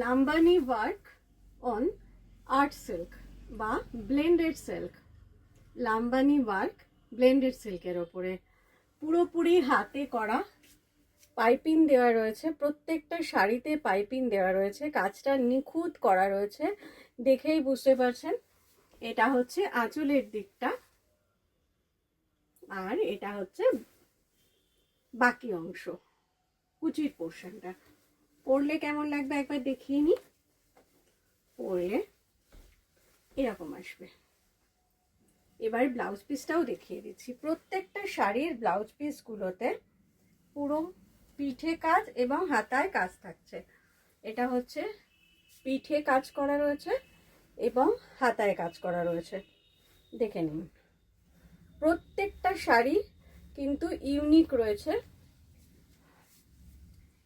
Lambani work on art silk বা blended silk. Lambani work blended সিল্কের ওপরে পুরোপুরি হাতে করা, পাইপিং দেওয়া রয়েছে, প্রত্যেকটা শাড়িতে পাইপিং দেওয়া রয়েছে, কাজটা নিখুঁত করা রয়েছে, দেখেই বুঝতে পারছেন। এটা হচ্ছে আঁচলের দিকটা, আর এটা হচ্ছে বাকি অংশ, কুচির পোর্শনটা। পরলে কেমন লাগবে একবার দেখিয়ে নি। পরলে এরকম আসবে। এবার ব্লাউজ পিসটাও দেখিয়ে দিচ্ছি। প্রত্যেকটা শাড়ির ব্লাউজ পিসগুলোতে পুরো পিঠে কাজ এবং হাতায় কাজ থাকছে। এটা হচ্ছে পিঠে কাজ করা রয়েছে এবং হাতায় কাজ করা রয়েছে, দেখে নিন। প্রত্যেকটা শাড়ি কিন্তু ইউনিক রয়েছে।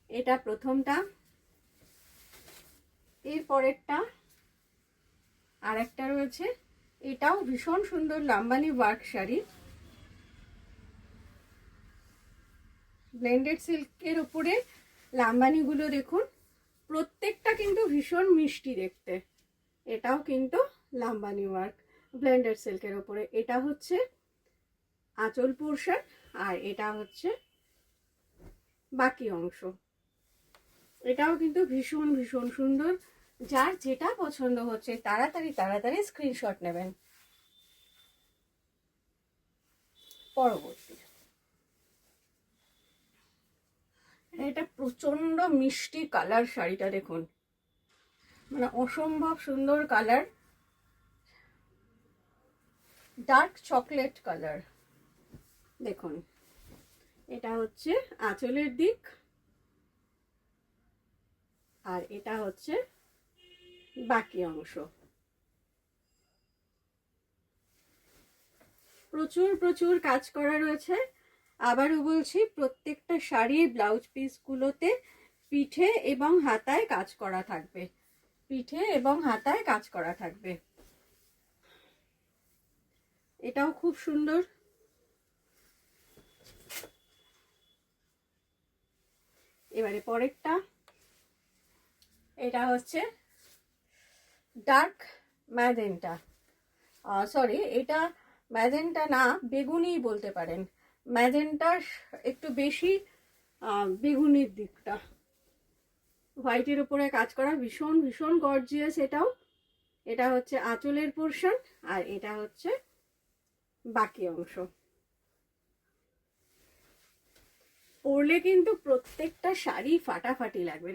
এটা প্রথমটা, এর পরেরটা আর একটা রয়েছে, এটাও ভীষণ সুন্দর লাম্বানি ওয়ার্ক শাড়ি, ব্লেন্ডেড সিল্কের উপরে লাম্বানিগুলো দেখুন, প্রত্যেকটা কিন্তু ভীষণ মিষ্টি দেখতে। এটাও কিন্তু লাম্বানি ওয়ার্ক ব্লেন্ডেড সিল্কের উপরে। এটা হচ্ছে আঁচল পোর্শন আর এটা হচ্ছে বাকি অংশ। এটাও কিন্তু ভীষণ ভীষণ সুন্দর। যার যেটা পছন্দ হচ্ছে তাড়াতাড়ি তাড়াতাড়ি স্ক্রিনশট নেবেন। পরবর্তী, এটা প্রচন্ড মিষ্টি কালার শাড়িটা দেখুন, মানে অসম্ভব সুন্দর কালার, ডার্ক চকলেট কালার। দেখুন, এটা হচ্ছে আঁচলের দিক আর এটা হচ্ছে বাকি অংশ। প্রচুর প্রচুর কাজ করা রয়েছে। আবারও বলছি, প্রত্যেকটা শাড়ির ব্লাউজ পিসগুলোতে পিঠে এবং হাতায় কাজ করা থাকবে, পিঠে এবং হাতায় কাজ করা থাকবে। এটাও খুব সুন্দর। এবারে পরেরটা, এটা হচ্ছে ডার্ক ম্যাজেন্টা, সরি এটা ম্যাজেন্টা না, বেগুনি বলতে পারেন। ম্যাজেন্টা একটু বেশি বেগুনির দিকটা, হোয়াইটের উপরে কাজ করা, ভীষণ ভীষণ গর্জিয়াস এটাও। এটা হচ্ছে আঁচলের পোর্শন আর এটা হচ্ছে বাকি অংশ। পরলে কিন্তু প্রত্যেকটা শাড়ি ফাটাফাটি লাগবে।